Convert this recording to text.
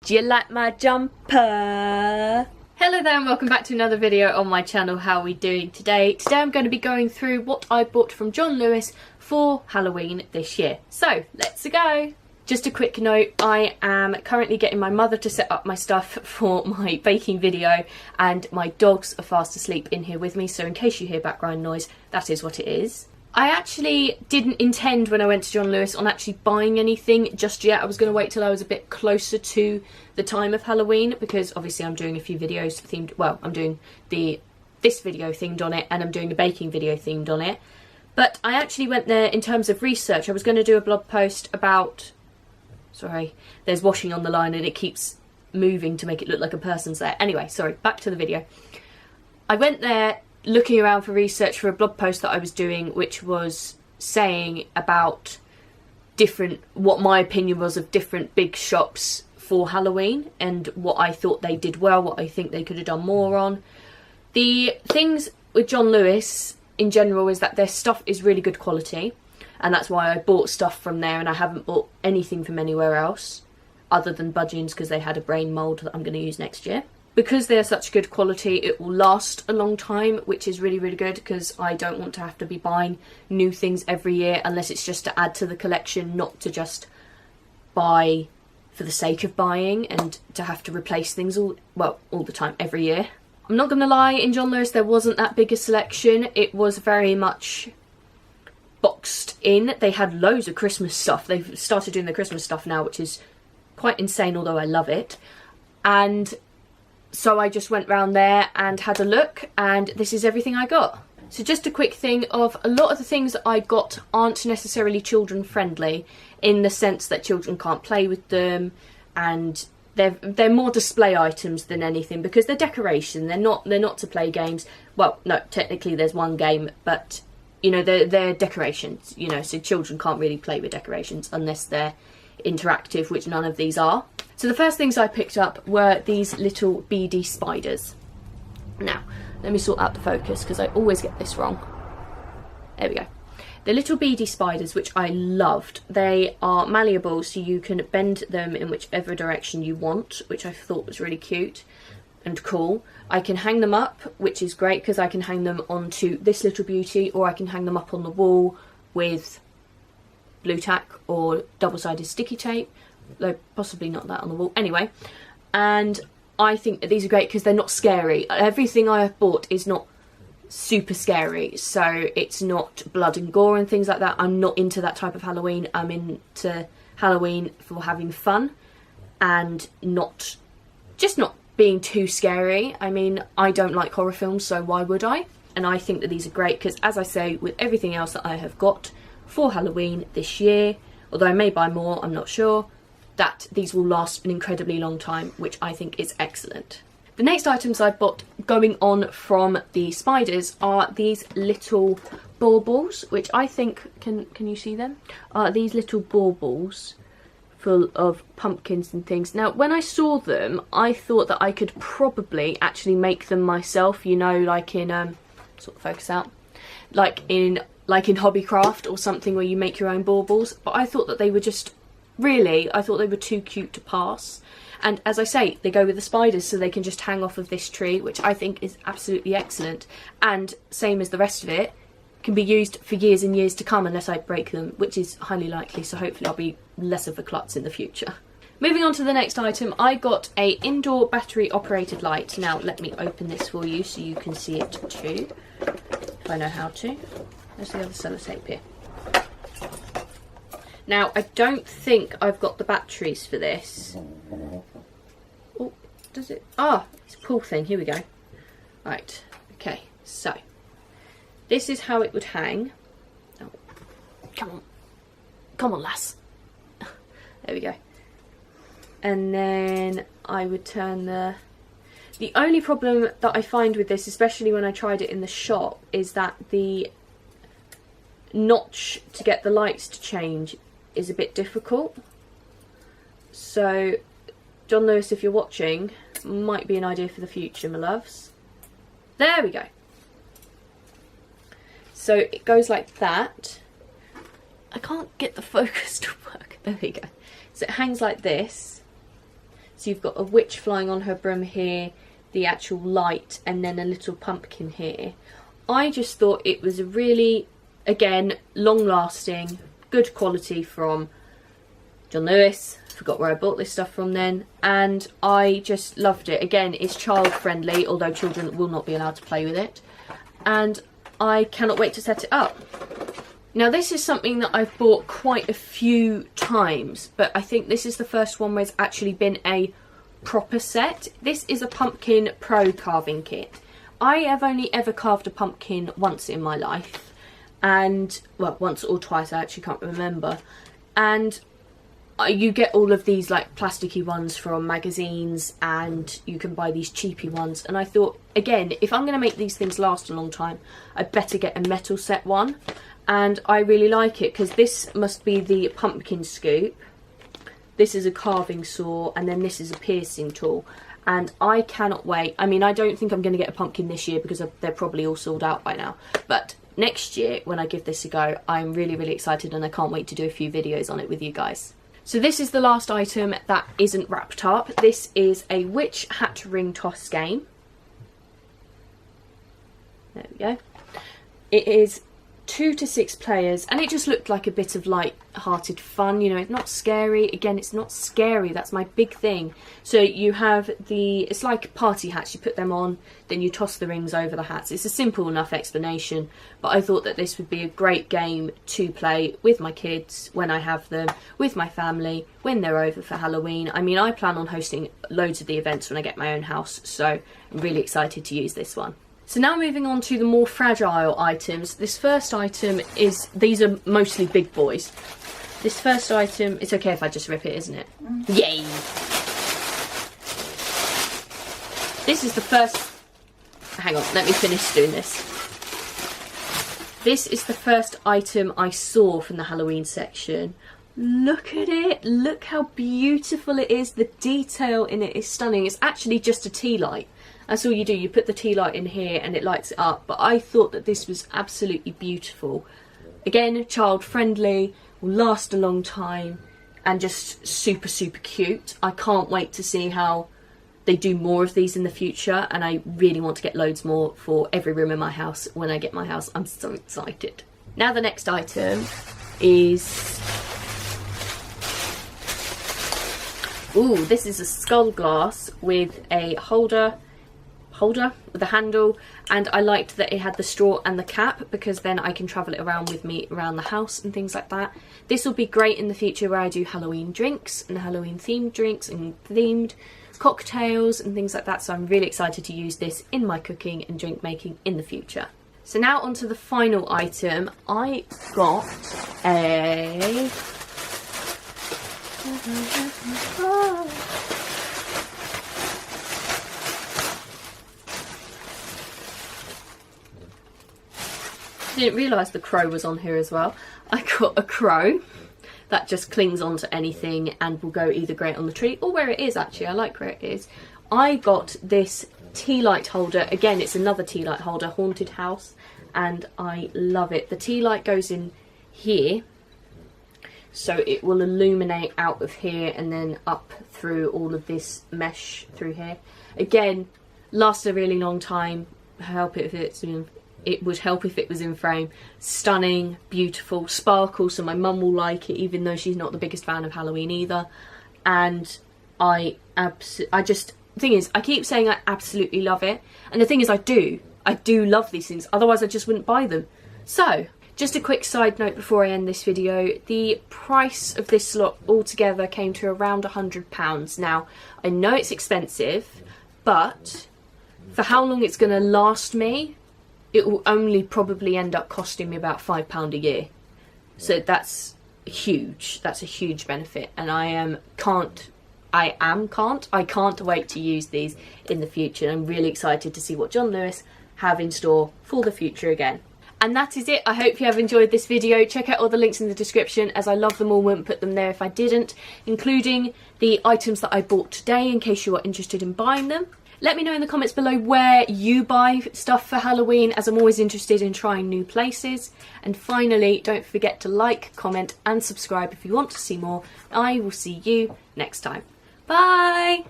Do you like my jumper? Hello there and welcome back to another video on my channel. How are we doing today? Today I'm going to be going through what I bought from John Lewis for Halloween this year. So let's go. Just a quick note, I am currently getting my mother to set up my stuff for my baking video, and my dogs are fast asleep in here with me, so in case you hear background noise, that is what it is. I actually didn't intend when I went to John Lewis on actually buying anything just yet. I was going to wait till I was a bit closer to the time of Halloween, because obviously I'm doing a few videos themed, well, I'm doing this video themed on it, and I'm doing the baking video themed on it. But I actually went there in terms of research. I was going to do a blog post about, sorry, there's washing on the line and it keeps moving to make it look like a person's there. Anyway, sorry, back to the video. I went there looking around for research for a blog post that I was doing, which was saying about what my opinion was of different big shops for Halloween and what I thought they did well, what I think they could have done more on. The things with John Lewis in general is that their stuff is really good quality, and that's why I bought stuff from there, and I haven't bought anything from anywhere else other than Budgeons, because they had a brain mould that I'm going to use next year. Because they're such good quality, it will last a long time, which is really, really good, because I don't want to have to be buying new things every year unless it's just to add to the collection, not to just buy for the sake of buying and to have to replace things all the time, every year. I'm not going to lie, in John Lewis there wasn't that big a selection. It was very much boxed in. They had loads of Christmas stuff. They've started doing the Christmas stuff now, which is quite insane, although I love it. And so I just went round there and had a look, and this is everything I got. So just a quick thing of a lot of the things that I got aren't necessarily children friendly, in the sense that children can't play with them, and they're more display items than anything, because they're decoration. They're not to play games. Well, no, technically there's one game, but you know, they're decorations, you know, so children can't really play with decorations unless they're interactive, which none of these are. So the first things I picked up were these little beady spiders. Now, let me sort out the focus because I always get this wrong. There we go. The little beady spiders, which I loved. They are malleable, so you can bend them in whichever direction you want, which I thought was really cute and cool. I can hang them up, which is great because I can hang them onto this little beauty, or I can hang them up on the wall with blue tack or double-sided sticky tape, though possibly not that on the wall. Anyway, and I think that these are great because they're not scary. Everything I have bought is not super scary, so it's not blood and gore and things like that. I'm not into that type of Halloween. I'm into Halloween for having fun and not being too scary. I mean, I don't like horror films, so why would I? And I think that these are great because, as I say, with everything else that I have got for Halloween this year, although I may buy more, I'm not sure, that these will last an incredibly long time, which I think is excellent. The next items I bought going on from the spiders are these little baubles, which I think, can you see them? These little baubles full of pumpkins and things. Now, when I saw them, I thought that I could probably actually make them myself, you know, like in, sort of focus out, like in Hobbycraft or something where you make your own baubles, but I thought that they were just, really, I thought they were too cute to pass. And as I say, they go with the spiders, so they can just hang off of this tree, which I think is absolutely excellent. And same as the rest of it, can be used for years and years to come unless I break them, which is highly likely, so hopefully I'll be less of a klutz in the future. Moving on to the next item, I got a indoor battery operated light. Now let me open this for you so you can see it too, if I know how to. There's the other sellotape here. Now, I don't think I've got the batteries for this. Oh, does it? Ah, it's a pull thing. Here we go. Right, okay, so this is how it would hang. Oh, come on. Come on, lass. There we go. And then I would turn the only problem that I find with this, especially when I tried it in the shop, is that the notch to get the lights to change is a bit difficult. So John Lewis, if you're watching, might be an idea for the future, my loves. There we go. So it goes like that. I can't get the focus to work. There we go. So it hangs like this. So you've got a witch flying on her broom here, the actual light, and then a little pumpkin here. I just thought it was a really, again, long-lasting, good quality from John Lewis. Forgot where I bought this stuff from then, and I just loved it. Again, it's child friendly, although children will not be allowed to play with it, and I cannot wait to set it up. Now this is something that I've bought quite a few times, but I think this is the first one where it's actually been a proper set. This is a Pumpkin Pro carving kit. I have only ever carved a pumpkin once in my life, and well, once or twice, I actually can't remember, and you get all of these like plasticky ones from magazines, and you can buy these cheapy ones, and I thought, again, if I'm going to make these things last a long time, I'd better get a metal set one. And I really like it because this must be the pumpkin scoop, this is a carving saw, and then this is a piercing tool, and I cannot wait. I mean, I don't think I'm going to get a pumpkin this year because they're probably all sold out by now, but next year when I give this a go, I'm really excited, and I can't wait to do a few videos on it with you guys. So this is the last item that isn't wrapped up. This is a witch hat ring toss game. There we go. It is 2 to 6 players, and it just looked like a bit of light-hearted fun. You know, it's not scary. Again, it's not scary. That's my big thing. So you have it's like party hats. You put them on, then you toss the rings over the hats. It's a simple enough explanation, but I thought that this would be a great game to play with my kids when I have them, with my family, when they're over for Halloween. I mean, I plan on hosting loads of the events when I get my own house, so I'm really excited to use this one. So now moving on to the more fragile items. This first item is, these are mostly big boys. This first item, it's okay if I just rip it, isn't it? Yay! This is the first, hang on, let me finish doing this. This is the first item I saw from the Halloween section. Look at it, look how beautiful it is. The detail in it is stunning. It's actually just a tea light. That's all you do, you put the tea light in here and it lights it up, but I thought that this was absolutely beautiful. Again, child friendly, will last a long time, and just super cute. I can't wait to see how they do more of these in the future, and I really want to get loads more for every room in my house when I get my house. I'm so excited. Now the next item is, ooh, this is a skull glass with a holder with a handle, and I liked that it had the straw and the cap because then I can travel it around with me around the house and things like that. This will be great in the future where I do Halloween drinks and Halloween themed drinks and themed cocktails and things like that, so I'm really excited to use this in my cooking and drink making in the future. So now onto the final item. I got a I didn't realise the crow was on here as well. I got a crow that just clings onto anything and will go either great on the tree or where it is. Actually, I like where it is. I got this tea light holder. Again, it's another tea light holder, haunted house, and I love it. The tea light goes in here, so it will illuminate out of here and then up through all of this mesh through here. Again, lasts a really long time. Help it if it's in. It would help if it was in frame. Stunning, beautiful, sparkle, so my mum will like it even though she's not the biggest fan of Halloween either. And the thing is, I keep saying I absolutely love it, and the thing is I do love these things, otherwise I just wouldn't buy them. So, just a quick side note before I end this video, the price of this lot altogether came to around £100. Now, I know it's expensive, but for how long it's going to last me, it will only probably end up costing me about £5 a year. So that's huge. That's a huge benefit, and I can't wait to use these in the future. I'm really excited to see what John Lewis have in store for the future again. And that is it. I hope you have enjoyed this video. Check out all the links in the description, as I love them all, wouldn't put them there if I didn't, including the items that I bought today in case you are interested in buying them. Let me know in the comments below where you buy stuff for Halloween, as I'm always interested in trying new places. And finally, don't forget to like, comment and subscribe if you want to see more. I will see you next time. Bye!